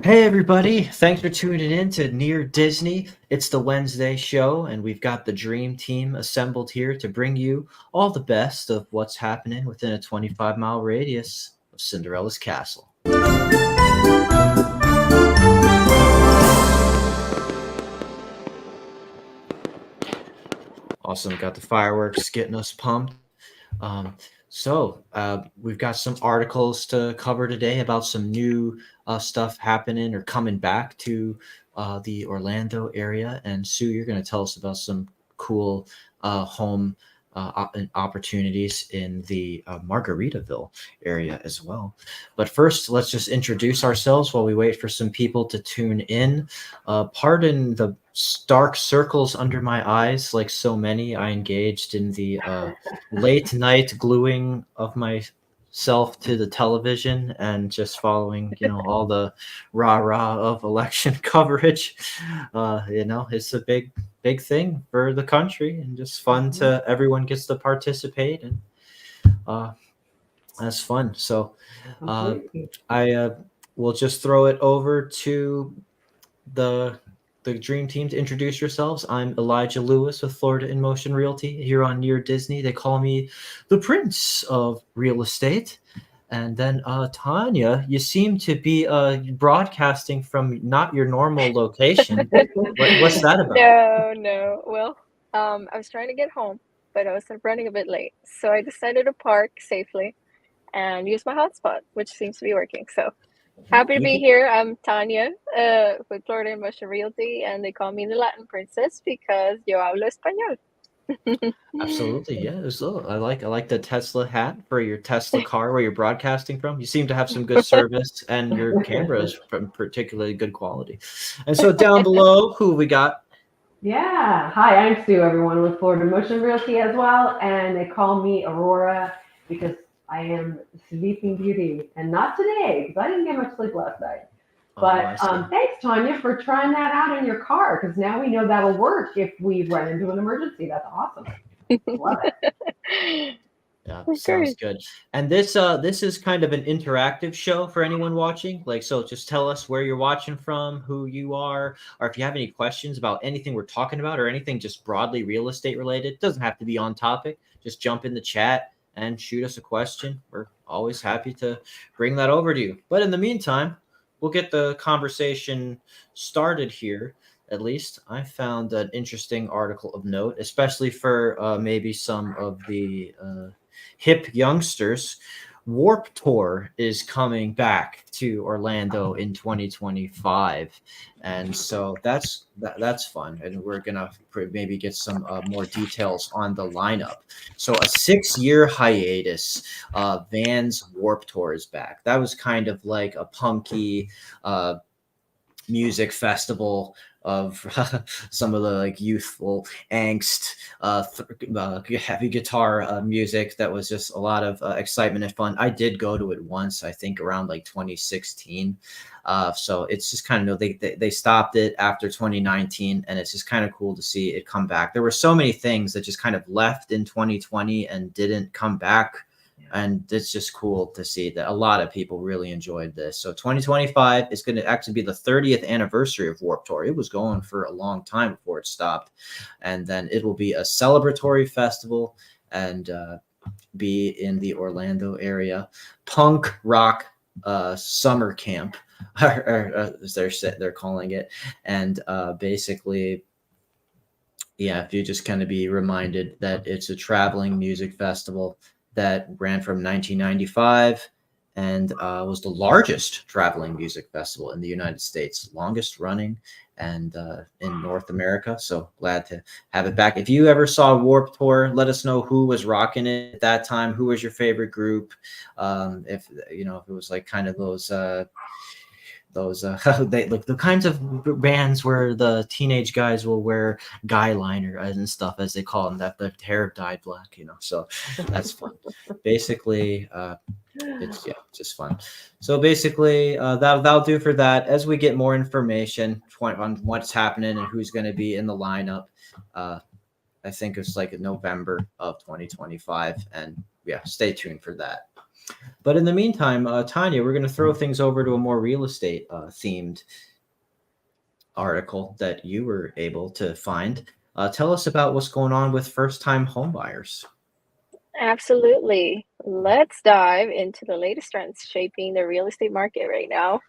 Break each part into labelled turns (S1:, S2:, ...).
S1: Hey everybody, thanks for tuning in to Near Disney. It's the Wednesday show, and we've got the dream team assembled here to bring you all the best of what's happening within a 25-mile radius of Cinderella's castle. Awesome, got the fireworks getting us pumped. Um, we've got some articles to cover today about some new stuff happening or coming back to the Orlando area. And Sue, you're going to tell us about some cool home opportunities in the Margaritaville area as well. But first, let's just introduce ourselves while we wait for some people to tune in. Pardon the stark circles under my eyes, like so many. I engaged in the late night gluing of myself to the television and just following, all the rah-rah of election coverage. It's a big thing for the country and just fun to everyone gets to participate and uh, that's fun. So I will just throw it over to the dream team to introduce yourselves. I'm Elijah Lewis with Florida in Motion Realty here on Near Disney. They call me the Prince of Real Estate. And then Tanya, you seem to be broadcasting from not your normal location. What's that about?
S2: No. Well, I was trying to get home, but I was running a bit late. So I decided to park safely and use my hotspot, which seems to be working. So happy to be here. I'm Tanya with Florida in Motion Realty, and they call me the Latin Princess because yo hablo español.
S1: Absolutely, yeah. So I like the Tesla hat for your Tesla car where you're broadcasting from. You seem to have some good service, and your camera is from particularly good quality. And so down below, who we got?
S3: Yeah. Hi, I'm Sue, everyone, with Florida Motion Realty as well. And they call me Aurora because I am Sleeping Beauty. And not today, because I didn't get much sleep last night. But thanks, Tanya, for trying that out in your car, because now we know that'll work if we run into an emergency. That's awesome. Love it.
S1: Yeah, sounds good. And this is kind of an interactive show for anyone watching. Like, so just tell us where you're watching from, who you are, or if you have any questions about anything we're talking about or anything just broadly real estate related. It doesn't have to be on topic. Just jump in the chat and shoot us a question. We're always happy to bring that over to you. But in the meantime, we'll get the conversation started here. At least I found an interesting article of note, especially for maybe some of the hip youngsters. Warp Tour is coming back to Orlando in 2025, and so that's fun. And we're gonna maybe get some more details on the lineup. So a 6-year hiatus, Vans Warp Tour is back. That was kind of like a punky music festival of some of the like youthful angst, heavy guitar music that was just a lot of excitement and fun. I did go to it once, I think around like 2016. So it's just kind of they stopped it after 2019, and it's just kind of cool to see it come back. There were so many things that just kind of left in 2020 and didn't come back. And it's just cool to see that a lot of people really enjoyed this. So 2025 is going to actually be the 30th anniversary of Warped Tour. It was going for a long time before it stopped. And then it will be a celebratory festival and be in the Orlando area. Punk rock summer camp, as they're calling it. And basically, yeah, if you just kind of be reminded that it's a traveling music festival that ran from 1995 and was the largest traveling music festival in the United States, longest running and in North America. So glad to have it back. If you ever saw Warped Tour, let us know who was rocking it at that time. Who was your favorite group? If if it was like kind of those they look the kinds of bands where the teenage guys will wear guy liner and stuff, as they call them, that the hair dyed black, so that's fun. Basically it's just fun. So basically that'll do for that. As we get more information on what's happening and who's going to be in the lineup, I think it's like November of 2025, and stay tuned for that. But in the meantime, Tanya, we're going to throw things over to a more real estate themed article that you were able to find. Tell us about what's going on with first-time home buyers.
S2: Absolutely. Let's dive into the latest trends shaping the real estate market right now.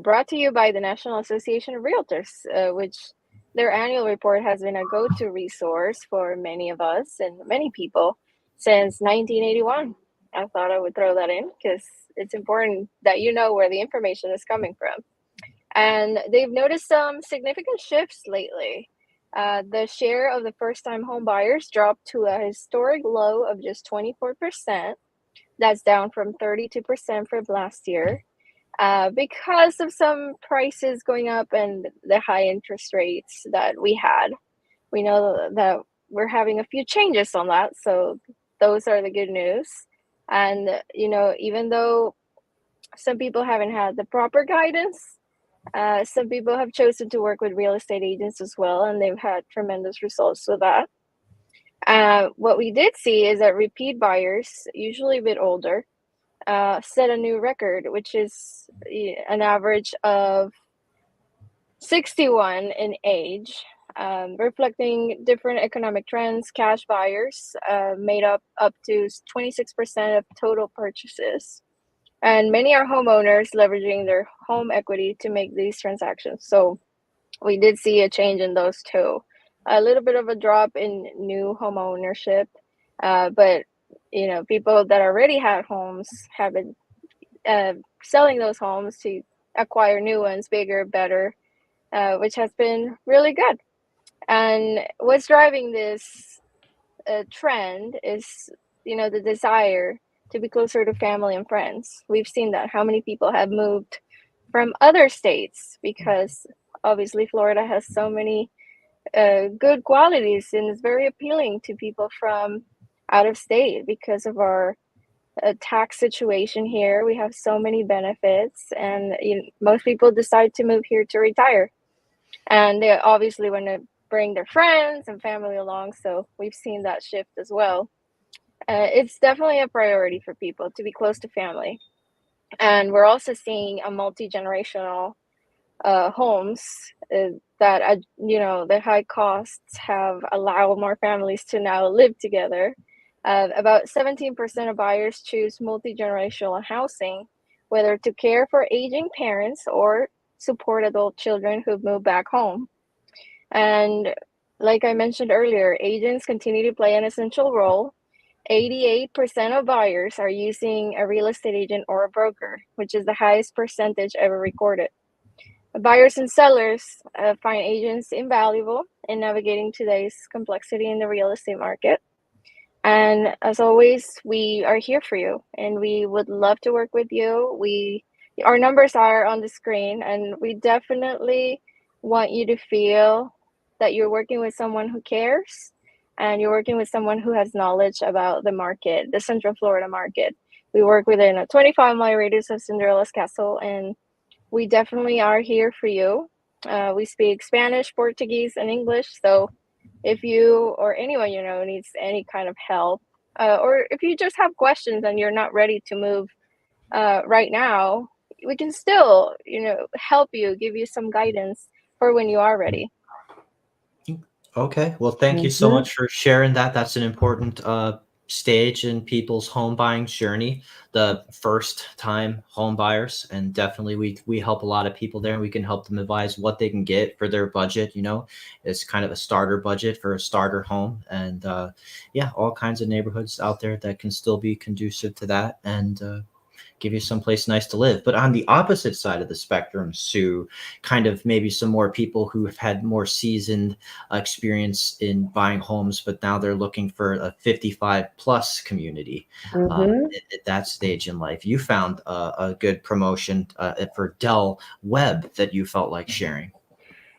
S2: Brought to you by the National Association of Realtors, which their annual report has been a go-to resource for many of us and many people since 1981. I thought I would throw that in because it's important that you know where the information is coming from. And they've noticed some significant shifts lately. The share of the first-time home buyers dropped to a historic low of just 24%. That's down from 32% from last year because of some prices going up and the high interest rates that we had. We know that we're having a few changes on that, so those are the good news. And even though some people haven't had the proper guidance, some people have chosen to work with real estate agents as well, and they've had tremendous results with that. What we did see is that repeat buyers, usually a bit older, set a new record, which is an average of 61 in age, reflecting different economic trends. Cash buyers made up to 26% of total purchases. And many are homeowners leveraging their home equity to make these transactions. So we did see a change in those too. A little bit of a drop in new home ownership, but people that already had homes have been selling those homes to acquire new ones, bigger, better, which has been really good. And what's driving this trend is, the desire to be closer to family and friends. We've seen that. How many people have moved from other states because obviously Florida has so many good qualities and is very appealing to people from out of state because of our tax situation here. We have so many benefits, and most people decide to move here to retire. And they obviously want to bring their friends and family along, so we've seen that shift as well. It's definitely a priority for people to be close to family. And we're also seeing a multi-generational homes that the high costs have allowed more families to now live together. About 17% of buyers choose multi-generational housing, whether to care for aging parents or support adult children who've moved back home. And like I mentioned earlier, agents continue to play an essential role. 88% of buyers are using a real estate agent or a broker, which is the highest percentage ever recorded. Buyers and sellers find agents invaluable in navigating today's complexity in the real estate market. And as always, we are here for you, and we would love to work with you. Our numbers are on the screen, and we definitely want you to feel that you're working with someone who cares, and you're working with someone who has knowledge about the market, the Central Florida market. We work within a 25-mile radius of Cinderella Castle, and we definitely are here for you. We speak Spanish, Portuguese, and English. So if you or anyone needs any kind of help, or if you just have questions and you're not ready to move right now, we can still, help you, give you some guidance for when you are ready.
S1: Okay. Well, thank you so much for sharing that. That's an important stage in people's home buying journey, the first time home buyers. And definitely we help a lot of people there, and we can help them advise what they can get for their budget. It's kind of a starter budget for a starter home. And all kinds of neighborhoods out there that can still be conducive to that and give you someplace nice to live. But on the opposite side of the spectrum, Sue, kind of maybe some more people who have had more seasoned experience in buying homes, but now they're looking for a 55 plus community at that stage in life. You found a good promotion for Del Webb that you felt like sharing.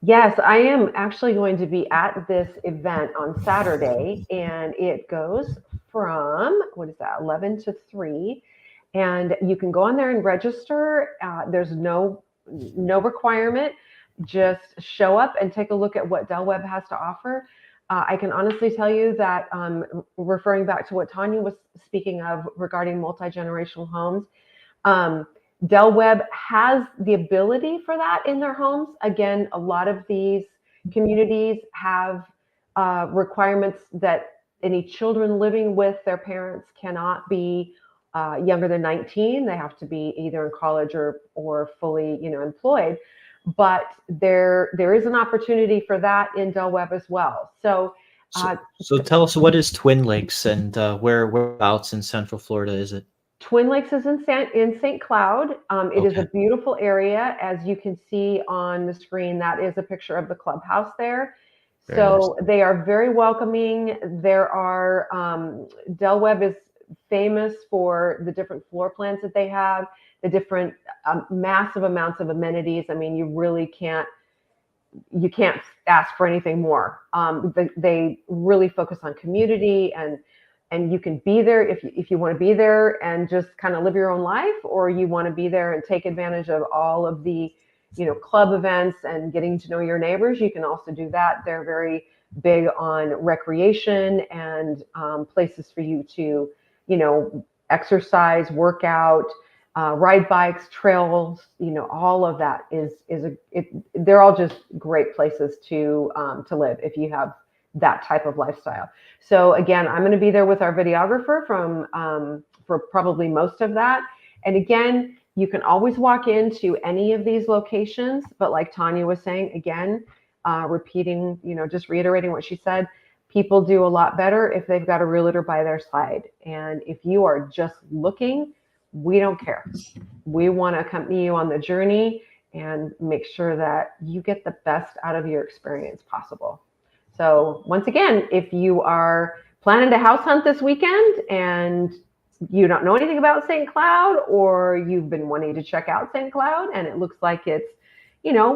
S3: Yes, I am actually going to be at this event on Saturday, and it goes from, 11 to 3. And you can go on there and register. There's no requirement. Just show up and take a look at what Del Webb has to offer. I can honestly tell you that, referring back to what Tanya was speaking of regarding multi-generational homes, Del Webb has the ability for that in their homes. Again, a lot of these communities have requirements that any children living with their parents cannot be younger than 19. They have to be either in college or fully, employed. But there is an opportunity for that in Del Webb as well. So,
S1: So tell us, what is Twin Lakes, and whereabouts in Central Florida is it?
S3: Twin Lakes is in St. Cloud. It is a beautiful area. As you can see on the screen, that is a picture of the clubhouse there.
S1: Very
S3: So
S1: nice.
S3: they are very welcoming. There are, Del Webb is famous for the different floor plans that they have, the different massive amounts of amenities. I mean, you can't ask for anything more. They really focus on community, and you can be there if you want to be there and just kind of live your own life, or you want to be there and take advantage of all of the, club events and getting to know your neighbors. You can also do that. They're very big on recreation and places for you to, exercise, work out, ride bikes, trails, all of that they're all just great places to live if you have that type of lifestyle. So again, I'm going to be there with our videographer for probably most of that. And again, you can always walk into any of these locations, but like Tanya was saying, again, repeating, just reiterating what she said, people do a lot better if they've got a realtor by their side. And if you are just looking, we don't care. We want to accompany you on the journey and make sure that you get the best out of your experience possible. So once again, if you are planning to house hunt this weekend and you don't know anything about St. Cloud, or you've been wanting to check out St. Cloud and it looks like it's,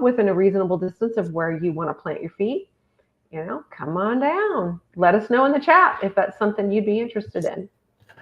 S3: within a reasonable distance of where you want to plant your feet, come on down. Let us know in the chat if that's something you'd be interested in.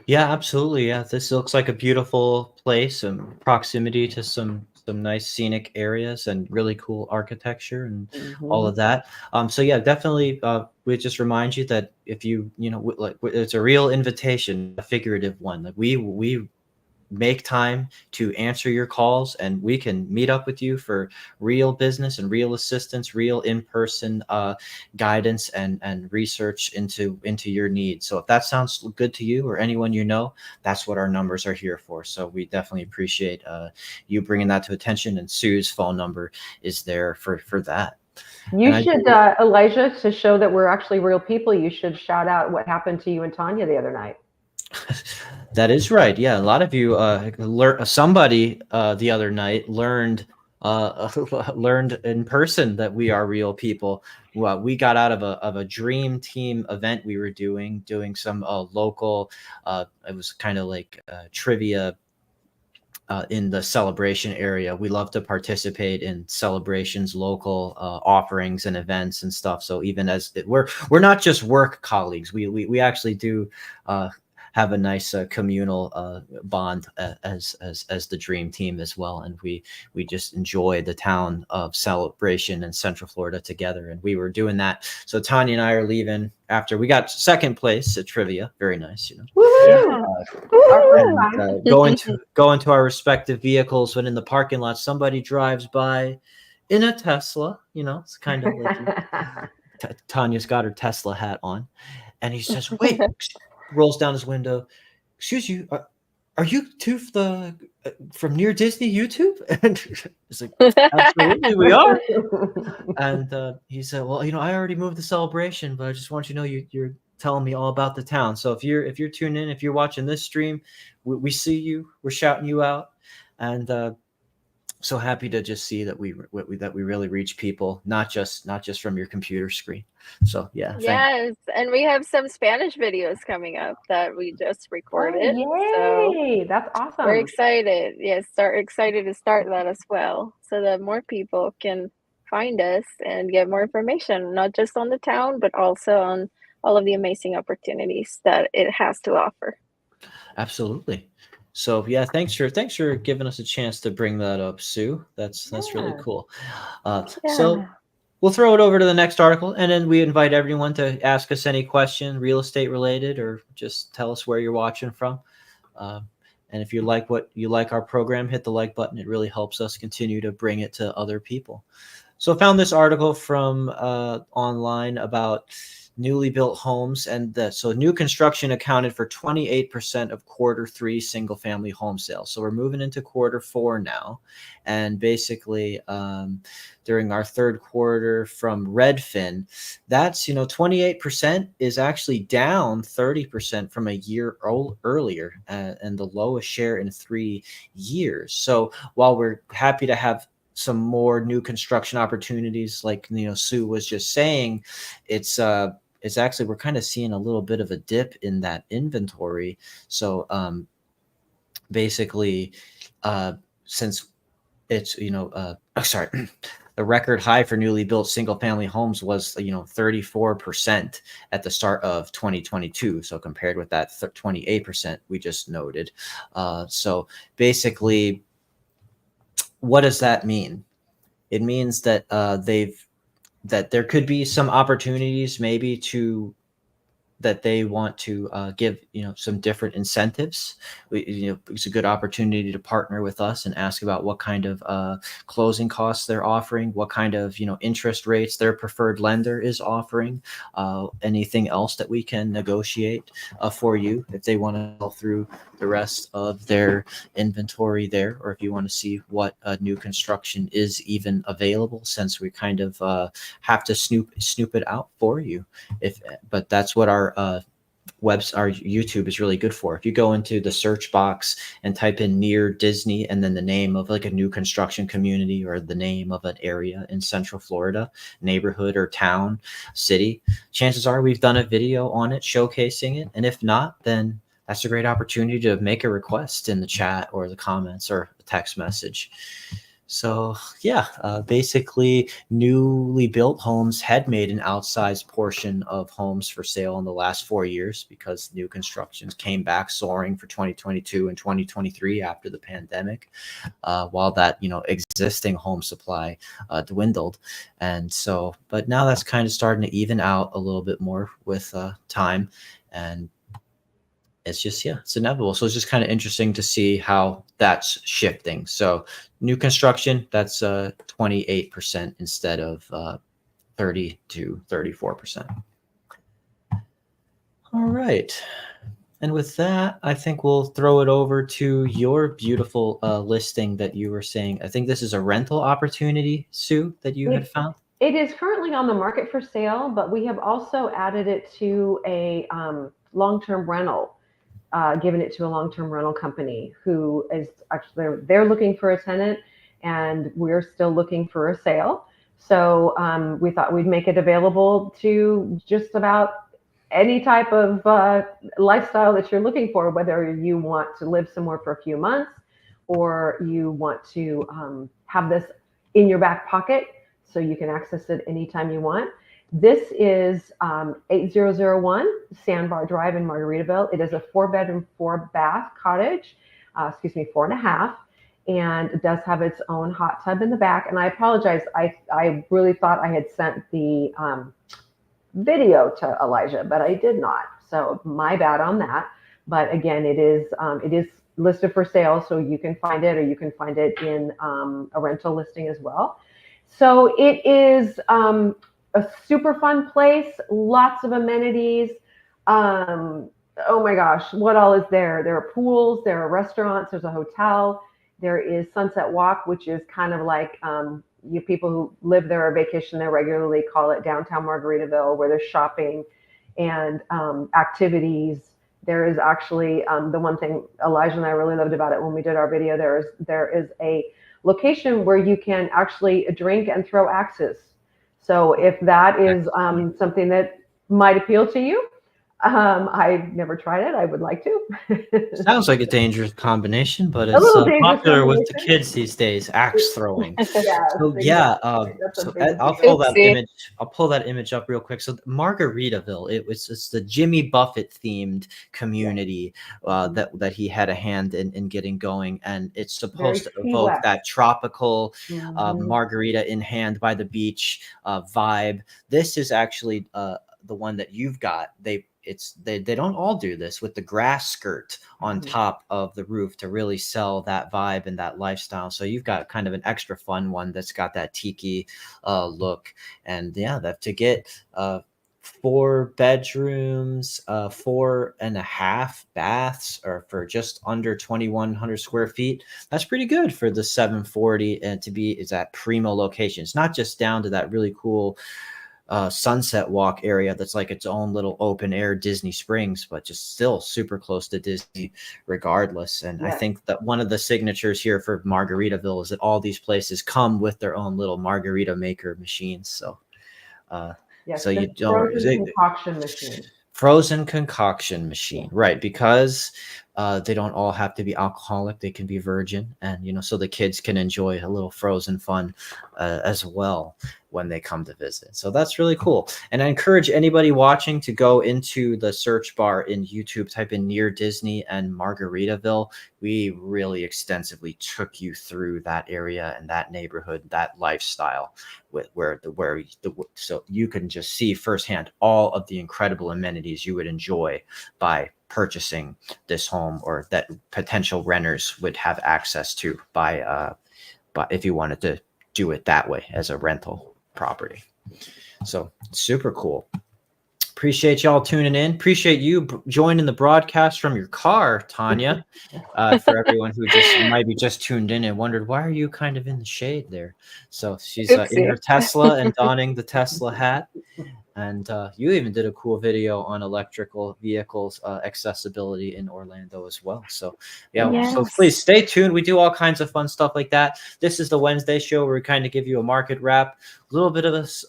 S1: Yeah, absolutely. Yeah, this looks like a beautiful place, and proximity to some nice scenic areas and really cool architecture and all of that. So yeah, definitely. We just remind you that if it's a real invitation, a figurative one. That we make time to answer your calls, and we can meet up with you for real business and real assistance, real in-person guidance and research into your needs. So if that sounds good to you or anyone that's what our numbers are here for. So we definitely appreciate you bringing that to attention, and Sue's phone number is there for that.
S3: You should, Elijah, to show that we're actually real people, you should shout out what happened to you and Tanya the other night.
S1: That is right. Yeah, a lot of you somebody the other night learned in person that we are real people. Well, we got out of a dream team event we were doing some local. It was kind of like trivia. In the celebration area, we love to participate in celebrations, local offerings and events and stuff. So even we're not just work colleagues, we actually do have a nice communal bond as the dream team as well, and we just enjoy the town of Celebration in Central Florida together. And we were doing that. So Tanya and I are leaving after we got second place at trivia. Very nice, and going to our respective vehicles. When in the parking lot, somebody drives by in a Tesla. It's kind of like Tanya's got her Tesla hat on, and he says, "Wait." Rolls down his window. "Excuse you, are you two from Near Disney YouTube?" And it's like, "Absolutely, we are." And he said, "Well, I already moved the celebration, but I just want you to know you're telling me all about the town. So if you're tuning in, if you're watching this stream, we see you. We're shouting you out, and so happy to just see that we really reach people, not just from your computer screen." So yeah.
S2: Yes, and we have some Spanish videos coming up that we just recorded.
S3: Oh, yay! So that's awesome.
S2: We're excited. Yes, excited to start that as well, so that more people can find us and get more information, not just on the town, but also on all of the amazing opportunities that it has to offer.
S1: Absolutely. So yeah, thanks for giving us a chance to bring that up, Sue. That's really cool. So we'll throw it over to the next article, and then we invite everyone to ask us any question, real estate related, or just tell us where you're watching from. And if you like our program, hit the like button. It really helps us continue to bring it to other people. So I found this article from online about newly built homes, and so new construction accounted for 28% of Q3 single family home sales. So we're moving into Q4 now, and basically during our third quarter from Redfin, that's 28% is actually down 30% from a year earlier, and the lowest share in 3 years. So while we're happy to have some more new construction opportunities, like Sue was just saying, it's actually, we're kind of seeing a little bit of a dip in that inventory. So basically, since it's sorry, the record high for newly built single family homes was 34% at the start of 2022. So compared with that 28% we just noted. So basically, what does that mean? It means that that there could be some opportunities maybe that they want to give some different incentives. It's a good opportunity to partner with us and ask about what kind of closing costs they're offering, what kind of interest rates their preferred lender is offering, anything else that we can negotiate for you if they want to sell through the rest of their inventory there, or if you want to see what new construction is even available, since we kind of have to snoop it out for you. But that's what our YouTube is really good for. If you go into the search box and type in near Disney and then the name of like a new construction community or the name of an area in Central Florida, neighborhood or town, city, chances are we've done a video on it showcasing it. And if not, then that's a great opportunity to make a request in the chat or the comments or a text message. So yeah, basically newly built homes had made an outsized portion of homes for sale in the last 4 years because new constructions came back soaring for 2022 and 2023 after the pandemic, while that existing home supply dwindled. And so, but now that's kind of starting to even out a little bit more with time, and it's just, it's inevitable. So it's just kind of interesting to see how that's shifting. So new construction, that's 28% instead of 30 to 34%. All right. And with that, I think we'll throw it over to your beautiful listing that you were saying. I think this is a rental opportunity, Sue, that you had found.
S3: It is currently on the market for sale, but we have also added it to a long-term rental. Given it to a long-term rental company who is actually, they're looking for a tenant, and we're still looking for a sale. So we thought we'd make it available to just about any type of lifestyle that you're looking for, whether you want to live somewhere for a few months or you want to have this in your back pocket so you can access it anytime you want. This is 8001 Sandbar Drive in Margaritaville. It is a 4-bedroom, 4-bath cottage, 4.5, and it does have its own hot tub in the back. And I apologize, I really thought I had sent the video to Elijah, but I did not. So my bad on that. But again, it is listed for sale, so you can find it, or you can find it in a rental listing as well. So it is a super fun place, lots of amenities. Oh my gosh, what all is there? There are pools, there are restaurants, there's a hotel, there is Sunset Walk, which is kind of like you people who live there or vacation there regularly call it downtown Margaritaville, where there's shopping and activities. There is actually the one thing Elijah and I really loved about it when we did our video. There is a location where you can actually drink and throw axes. So if that is something that might appeal to you, I've never tried it. I would like to.
S1: Sounds like a dangerous combination, but
S3: A
S1: it's
S3: little dangerous
S1: popular with the
S3: combination.
S1: kids these days. Axe throwing.
S3: Yes,
S1: So yeah,
S3: exactly. That's a big
S1: I'll
S3: deal.
S1: pull that
S2: Oopsie.
S1: image. I'll pull that image up real quick. So Margaritaville, it's the Jimmy Buffett themed community that he had a hand in getting going, and it's
S3: Very
S1: supposed to
S3: Key
S1: evoke
S3: West.
S1: that tropical
S3: Mhm.
S1: margarita in hand by the beach vibe. This is actually the one that you've got. They don't all do this with the grass skirt on top of the roof to really sell that vibe and that lifestyle. So you've got kind of an extra fun one that's got that tiki look, and yeah, that to get 4 bedrooms, 4.5 baths, or for just under 2,100 square feet. That's pretty good for the 740, and to be is at primo location. It's not just down to that really cool Sunset Walk area that's like its own little open air Disney Springs, but just still super close to Disney regardless. And I
S3: Yes.
S1: think that one of the signatures here for Margaritaville is that all these places come with their own little margarita maker machines. So,
S3: Yes,
S1: so you
S3: the
S1: don't
S3: frozen concoction machine.
S1: frozen concoction machine, right? Because they don't all have to be alcoholic; they can be virgin, and so the kids can enjoy a little frozen fun as well when they come to visit. So that's really cool. And I encourage anybody watching to go into the search bar in YouTube, type in near Disney and Margaritaville. We really extensively took you through that area and that neighborhood, that lifestyle, so you can just see firsthand all of the incredible amenities you would enjoy by purchasing this home, or that potential renters would have access to by if you wanted to do it that way as a rental property. So super cool. Appreciate y'all tuning in. Appreciate you joining the broadcast from your car, Tanya. For everyone who might be just tuned in and wondered, why are you kind of in the shade there? So she's in
S2: Oopsie.
S1: her Tesla and donning the Tesla hat. And you even did a cool video on electrical vehicles accessibility in Orlando as well. So yeah, so
S2: Yes.
S1: please stay tuned. We do all kinds of fun stuff like that. This is the Wednesday show where we kind of give you a market wrap, a little bit of this.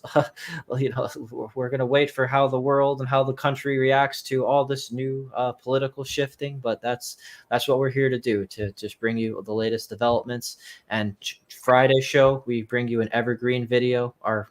S1: We're gonna wait for how the world and how the country reacts to all this new political shifting, but that's what we're here to do, to just bring you the latest developments. And Friday show, we bring you an evergreen video. Our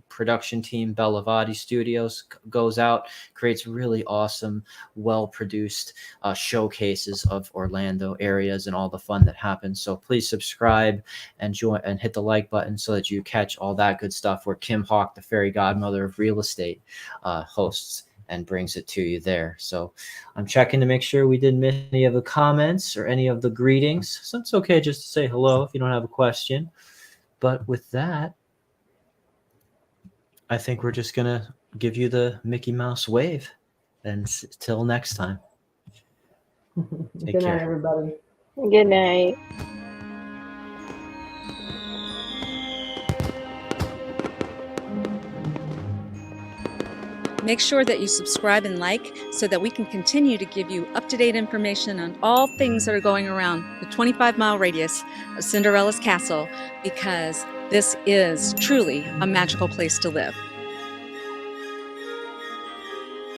S1: production team, Bellavati Studios, goes out, creates really awesome, well-produced showcases of Orlando areas and all the fun that happens. So please subscribe and join and hit the like button so that you catch all that good stuff, where Kim Hawk, the fairy godmother of real estate, hosts and brings it to you there. So I'm checking to make sure we didn't miss any of the comments or any of the greetings. So it's okay just to say hello if you don't have a question. But with that, I think we're just going to give you the Mickey Mouse wave. And till next time.
S3: Good night, everybody.
S2: Good night.
S4: Make sure that you subscribe and like so that we can continue to give you up-to-date information on all things that are going around the 25-mile radius of Cinderella's Castle, because this is truly a magical place to live.